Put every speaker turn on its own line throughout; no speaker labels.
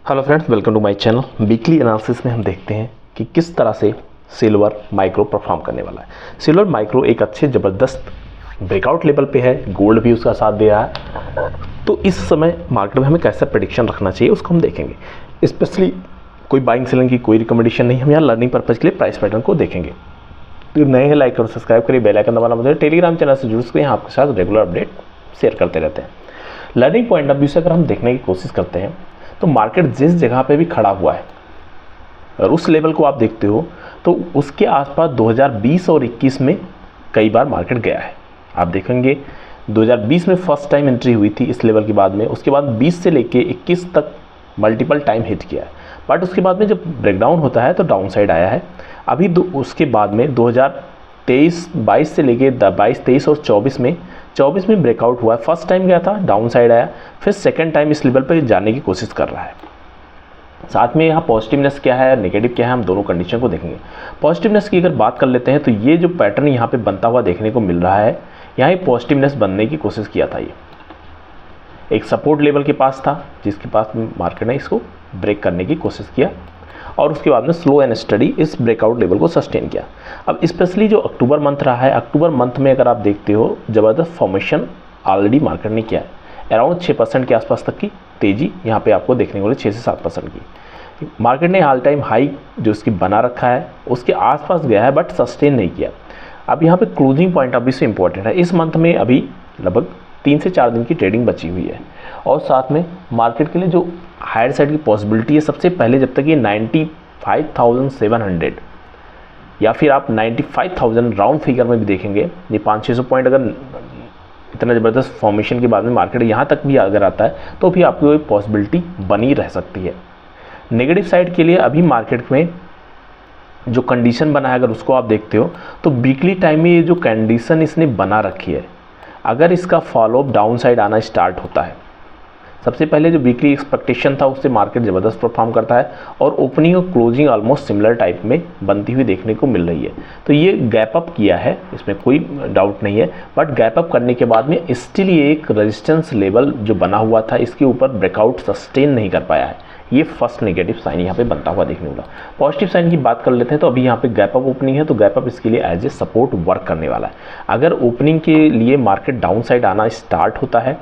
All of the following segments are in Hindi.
Hello friends, welcome to my channel. Weekly analysis में हम देखते हैं कि किस तरह से सिल्वर माइक्रो परफॉर्म करने वाला है। सिल्वर माइक्रो एक अच्छे ज़बरदस्त ब्रेकआउट लेवल पे है, गोल्ड भी उसका साथ दे रहा है। तो इस समय मार्केट में हमें कैसा प्रेडिक्शन रखना चाहिए उसको हम देखेंगे। स्पेशली कोई बाइंग सेलिंग की कोई रिकमेंडेशन नहीं, हम यहाँ लर्निंग पर्पज़ के लिए प्राइस पैटर्न को देखेंगे। तो नए हैं, लाइक और सब्सक्राइब करिए, बेल आइकन दबाना मत भूलिए। टेलीग्राम चैनल से जुड़ सकते हैं, आपके साथ रेगुलर अपडेट शेयर करते रहते हैं। लर्निंग पॉइंट ऑफ व्यू से अगर हम देखने की कोशिश करते हैं तो मार्केट जिस जगह पे भी खड़ा हुआ है और उस लेवल को आप देखते हो तो उसके आसपास 2020 और 21 में कई बार मार्केट गया है। आप देखेंगे 2020 में फर्स्ट टाइम एंट्री हुई थी इस लेवल के बाद में, उसके बाद 20 से लेके 21 तक मल्टीपल टाइम हिट किया है। बट उसके बाद में जब ब्रेकडाउन होता है तो डाउन साइड आया है। अभी उसके बाद में 2022 से लेके 22, 23 और 24 में ब्रेकआउट हुआ है। फर्स्ट टाइम गया था, डाउन साइड आया, फिर सेकंड टाइम इस लेवल पर जाने की कोशिश कर रहा है। साथ में यहाँ पॉजिटिवनेस क्या है, नेगेटिव क्या है, हम दोनों कंडीशन को देखेंगे। पॉजिटिवनेस की अगर बात कर लेते हैं तो ये जो पैटर्न यहाँ पे बनता हुआ देखने को मिल रहा है, यहाँ ही पॉजिटिवनेस बनने की कोशिश किया था। ये एक सपोर्ट लेवल के पास था जिसके पास मार्केट ने इसको ब्रेक करने की कोशिश किया और उसके बाद में स्लो एंड स्टडी इस ब्रेकआउट लेवल को सस्टेन किया। अब स्पेशली जो अक्टूबर मंथ रहा है, अक्टूबर मंथ में अगर आप देखते हो ज़बरदस्त फॉर्मेशन ऑलरेडी मार्केट ने किया है। अराउंड 6% के आसपास तक की तेज़ी यहाँ पे आपको देखने को मिली, 6 से 7% की। मार्केट ने ऑल टाइम हाई जो इसकी बना रखा है उसके आसपास गया है बट सस्टेन नहीं किया। अब यहाँ पे क्लोजिंग पॉइंट ऑफ व्यू से इंपॉर्टेंट है। इस मंथ में अभी लगभग 3 से 4 दिन की ट्रेडिंग बची हुई है और साथ में मार्केट के लिए जो हायर साइड की पॉसिबिलिटी है, सबसे पहले जब तक ये 95,700 या फिर आप 95,000 राउंड फिगर में भी देखेंगे, ये 500-600 पॉइंट अगर इतना ज़बरदस्त फॉर्मेशन के बाद में मार्केट यहाँ तक भी अगर आता है तो भी आपकी कोई पॉसिबिलिटी बनी रह सकती है। नेगेटिव साइड के लिए अभी मार्केट में जो कंडीशन बना है अगर उसको आप देखते हो तो वीकली टाइम में ये जो कंडीशन इसने बना रखी है, अगर इसका फॉलोअप डाउन साइड आना स्टार्ट होता है, सबसे पहले जो वीकली एक्सपेक्टेशन था उससे मार्केट ज़बरदस्त परफॉर्म करता है और ओपनिंग और क्लोजिंग ऑलमोस्ट सिमिलर टाइप में बनती हुई देखने को मिल रही है। तो ये गैप अप किया है, इसमें कोई डाउट नहीं है, बट गैप अप करने के बाद में स्टिल ये एक रेजिस्टेंस लेवल जो बना हुआ था इसके ऊपर ब्रेकआउट सस्टेन नहीं कर पाया है। ये फर्स्ट नेगेटिव साइन यहाँ पे बनता हुआ देखने को मिला। पॉजिटिव साइन की बात कर लेते हैं तो अभी यहाँ पे गैप अप ओपनिंग है तो गैप अप इसके लिए एज ए सपोर्ट वर्क करने वाला है। अगर ओपनिंग के लिए मार्केट डाउन साइड आना स्टार्ट होता है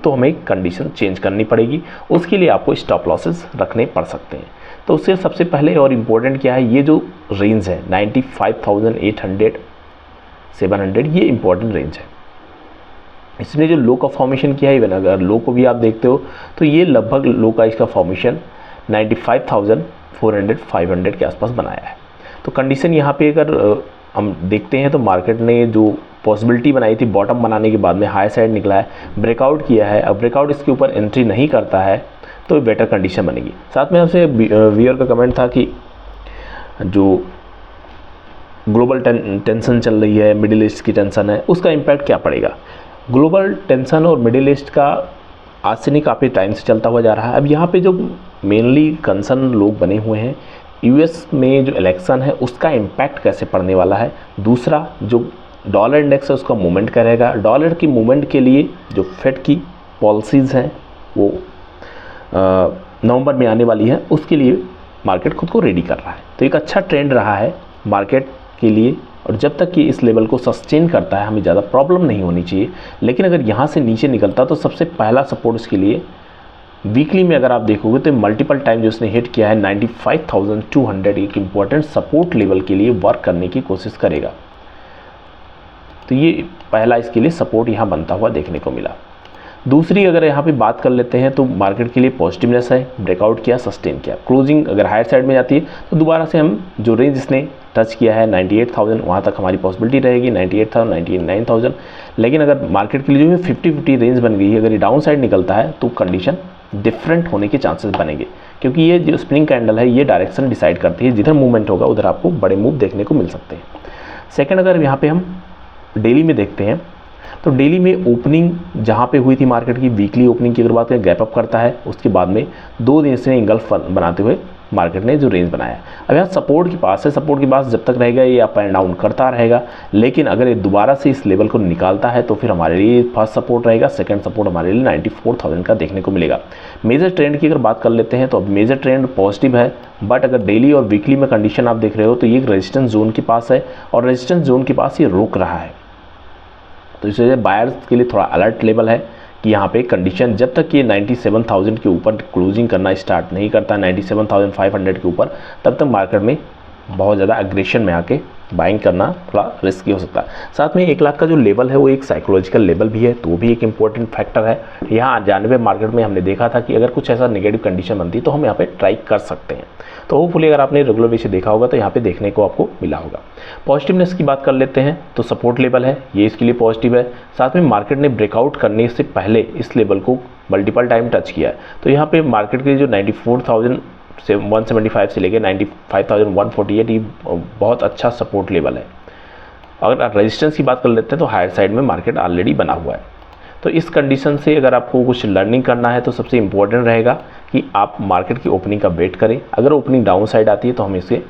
तो हमें कंडीशन चेंज करनी पड़ेगी, उसके लिए आपको स्टॉप लॉसेस रखने पड़ सकते हैं। तो उससे सबसे पहले और इम्पोर्टेंट क्या है, ये जो रेंज है 95,800 700 ये इम्पोर्टेंट रेंज है। इसने जो लो का फॉर्मेशन किया है, इवन अगर लो को भी आप देखते हो तो ये लगभग लो का इसका फॉर्मेशन 95,400 500 के आसपास बनाया है। तो कंडीशन यहाँ पे अगर हम देखते हैं तो मार्केट ने जो पॉसिबिलिटी बनाई थी बॉटम बनाने के बाद में हाई साइड निकला है, ब्रेकआउट किया है। अब ब्रेकआउट इसके ऊपर एंट्री नहीं करता है तो बेटर कंडीशन बनेगी। साथ में आपसे व्यूअर का कमेंट था कि जो ग्लोबल टेंशन चल रही है, मिडिल ईस्ट की टेंशन है, उसका इम्पैक्ट क्या पड़ेगा। ग्लोबल टेंशन और मिडिल ईस्ट का आज से नहीं काफ़ी टाइम से चलता हुआ जा रहा है। अब यहाँ पे जो मेनली कंसर्न लोग बने हुए हैं, यूएस में जो इलेक्शन है उसका इम्पैक्ट कैसे पड़ने वाला है। दूसरा जो डॉलर इंडेक्स है उसका मूवमेंट करेगा। डॉलर की मूवमेंट के लिए जो फेड की पॉलिसीज़ हैं वो नवंबर में आने वाली है, उसके लिए मार्केट खुद को रेडी कर रहा है। तो एक अच्छा ट्रेंड रहा है मार्केट के लिए और जब तक कि इस लेवल को सस्टेन करता है हमें ज़्यादा प्रॉब्लम नहीं होनी चाहिए। लेकिन अगर यहाँ से नीचे निकलता तो सबसे पहला सपोर्ट इसके लिए वीकली में अगर आप देखोगे तो मल्टीपल टाइम जो उसने हिट किया है 95,200 एक इम्पॉर्टेंट सपोर्ट लेवल के लिए वर्क करने की कोशिश करेगा। तो ये पहला इसके लिए सपोर्ट यहाँ बनता हुआ देखने को मिला। दूसरी अगर यहाँ पे बात कर लेते हैं तो मार्केट के लिए पॉजिटिवनेस है, ब्रेकआउट किया, सस्टेन किया। क्लोजिंग अगर हायर साइड में जाती है तो दोबारा से हम जो रेंज इसने टच किया है 98,000 वहाँ तक हमारी पॉसिबिलिटी रहेगी, 98,000 99,000। लेकिन अगर मार्केट के लिए जो है 50-50 रेंज बन गई है, अगर ये डाउन साइड निकलता है तो कंडीशन डिफरेंट होने के चांसेस बनेंगे, क्योंकि ये जो स्प्रिंग कैंडल है ये डायरेक्शन डिसाइड करती है। जिधर मूवमेंट होगा उधर आपको बड़े मूव देखने को मिल सकते हैं। सेकेंड, अगर यहाँ पे हम डेली में देखते हैं तो डेली में ओपनिंग जहाँ पे हुई थी मार्केट की वीकली ओपनिंग की अगर बात करें, गैप अप करता है, उसके बाद में 2 दिन से इंगल्फ बनाते हुए मार्केट ने जो रेंज बनाया। अब यहाँ सपोर्ट के पास है, सपोर्ट के पास जब तक रहेगा ये अप एंड डाउन करता रहेगा, लेकिन अगर ये दोबारा से इस लेवल को निकालता है तो फिर हमारे लिए फर्स्ट सपोर्ट रहेगा, सेकंड सपोर्ट हमारे लिए 94,000 का देखने को मिलेगा। मेजर ट्रेंड की अगर बात कर लेते हैं तो अब मेजर ट्रेंड पॉजिटिव है, बट अगर डेली और वीकली में कंडीशन आप देख रहे हो तो ये रेजिस्टेंस जोन के पास है और रेजिस्टेंस जोन के पास ये रुक रहा है। तो इस वजह से बायर्स के लिए थोड़ा अलर्ट लेवल है कि यहाँ पे कंडीशन जब तक ये 97,000 के ऊपर क्लोजिंग करना स्टार्ट नहीं करता, 97,500 के ऊपर, तब तक मार्केट में बहुत ज़्यादा एग्रेशन में आके बाइंग करना थोड़ा रिस्की हो सकता है। साथ में 1 लाख का जो लेवल है वो एक साइकोलॉजिकल लेवल भी है, तो वो भी एक इंपॉर्टेंट फैक्टर है। यहाँ जाने पे मार्केट में हमने देखा था कि अगर कुछ ऐसा नेगेटिव कंडीशन बनती है तो हम यहाँ पे ट्राई कर सकते हैं। तो होपफुली अगर आपने रेगुलर बेसिस देखा होगा तो यहाँ पे देखने को आपको मिला होगा। पॉजिटिवनेस की बात कर लेते हैं तो सपोर्ट लेवल है, ये इसके लिए पॉजिटिव है। साथ में मार्केट ने ब्रेकआउट करने से पहले इस लेवल को मल्टीपल टाइम टच किया है, तो यहाँ पे मार्केट के जो 94,175 से लेके 95,148 ये बहुत अच्छा सपोर्ट लेवल है। अगर रेजिस्टेंस की बात कर लेते हैं तो हायर साइड में मार्केट ऑलरेडी बना हुआ है। तो इस कंडीशन से अगर आपको कुछ लर्निंग करना है तो सबसे इम्पोर्टेंट रहेगा कि आप मार्केट की ओपनिंग का वेट करें। अगर ओपनिंग डाउन साइड आती है तो हम इसे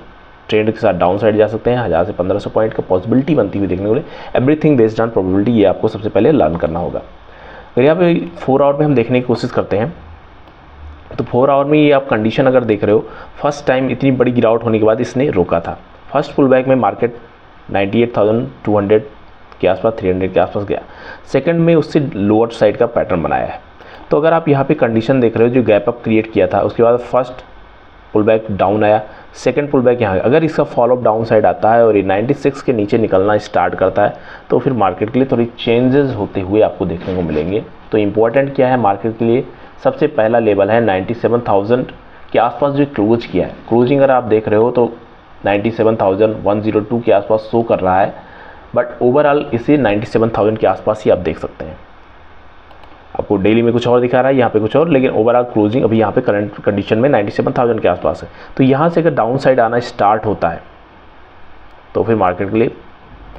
ट्रेंड के साथ डाउन साइड जा सकते हैं। 1000 से 1500 पॉइंट का पॉसिबिलिटी बनती हुई देखने को मिले। एवरीथिंग बेस्ड ऑन प्रोबेबिलिटी, ये आपको सबसे पहले लर्न करना होगा। अगर यहाँ पे 4 आवर में हम देखने की कोशिश करते हैं तो 4 आवर में ये आप कंडीशन अगर देख रहे हो, फर्स्ट टाइम इतनी बड़ी गिरावट होने के बाद इसने रोका था। फर्स्ट पुल बैक में मार्केट 98,200 के आसपास, 300 के आसपास गया। सेकंड में उससे लोअर साइड का पैटर्न बनाया है। तो अगर आप यहाँ पे कंडीशन देख रहे हो, जो गैप अप क्रिएट किया था, उसके बाद फर्स्ट पुल बैक डाउन आया, सेकंड पुल बैक यहाँ, अगर इसका फॉलोअप डाउन साइड आता है और ये 96 के नीचे निकलना स्टार्ट करता है तो फिर मार्केट के लिए थोड़ी चेंजेस होते हुए आपको देखने को मिलेंगे। तो इम्पोर्टेंट क्या है मार्केट के लिए, सबसे पहला लेवल है 97,000 के आसपास जो क्लोज किया है। क्लोजिंग अगर आप देख रहे हो तो 97,102 के आसपास शो कर रहा है, बट ओवरऑल इसे 97,000 के आसपास ही आप देख सकते हैं। आपको डेली में कुछ और दिखा रहा है, यहाँ पे कुछ और, लेकिन ओवरऑल क्लोजिंग अभी यहाँ पे करंट कंडीशन में 97,000 के आसपास है। तो यहाँ से अगर डाउन साइड आना स्टार्ट होता है तो फिर मार्केट के लिए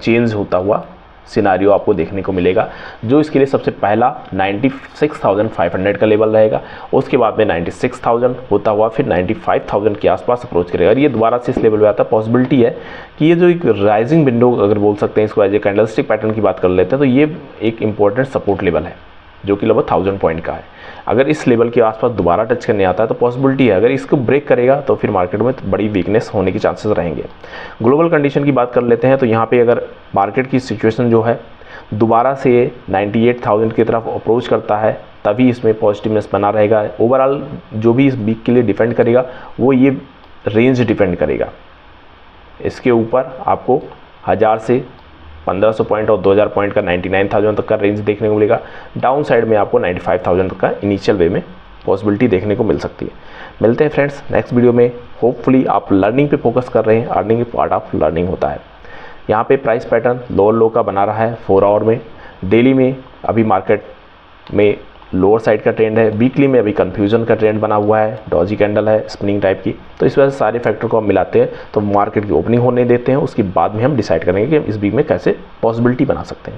चेंज होता हुआ सिनारियो आपको देखने को मिलेगा, जो इसके लिए सबसे पहला 96,500 का लेवल रहेगा। उसके बाद में 96,000 होता हुआ फिर 95,000 के आसपास अप्रोच करेगा। और ये दोबारा से इस लेवल पे आता है। पॉसिबिलिटी है कि ये जो एक राइजिंग विंडो अगर बोल सकते हैं इसको, एज ए कैंडलस्टिक पैटर्न की बात कर लेते हैं, तो ये एक इंपॉर्टेंट सपोर्ट लेवल है जो कि लगभग 1000 पॉइंट का है। अगर इस लेवल के आसपास दोबारा टच करने आता है तो पॉसिबिलिटी है अगर इसको ब्रेक करेगा तो फिर मार्केट में बड़ी वीकनेस होने के चांसेस रहेंगे। ग्लोबल कंडीशन की बात कर लेते हैं तो यहाँ पे अगर मार्केट की सिचुएशन जो है दोबारा से 98,000 की तरफ अप्रोच करता है तभी इसमें पॉजिटिवनेस बना रहेगा। ओवरऑल जो भी इस वीक के लिए डिपेंड करेगा वो ये रेंज डिपेंड करेगा। इसके ऊपर आपको 1000 से 1500 पॉइंट और 2000 पॉइंट का 99,000 तक का रेंज देखने को मिलेगा। डाउन साइड में आपको 95,000 तक का इनिशियल वे में पॉसिबिलिटी देखने को मिल सकती है। मिलते हैं फ्रेंड्स नेक्स्ट वीडियो में। होपफुली आप लर्निंग पे फोकस कर रहे हैं, अर्निंग पार्ट ऑफ लर्निंग होता है। यहाँ पे प्राइस पैटर्न लोअर लो का बना रहा है 4 आवर में। डेली में अभी मार्केट में लोअर साइड का ट्रेंड है। वीकली में अभी कन्फ्यूजन का ट्रेंड बना हुआ है, डॉजी कैंडल है स्पिनिंग टाइप की। तो इस वजह से सारे फैक्टर को हम मिलाते हैं तो मार्केट की ओपनिंग होने देते हैं, उसके बाद में हम डिसाइड करेंगे कि इस वीक में कैसे पॉसिबिलिटी बना सकते हैं।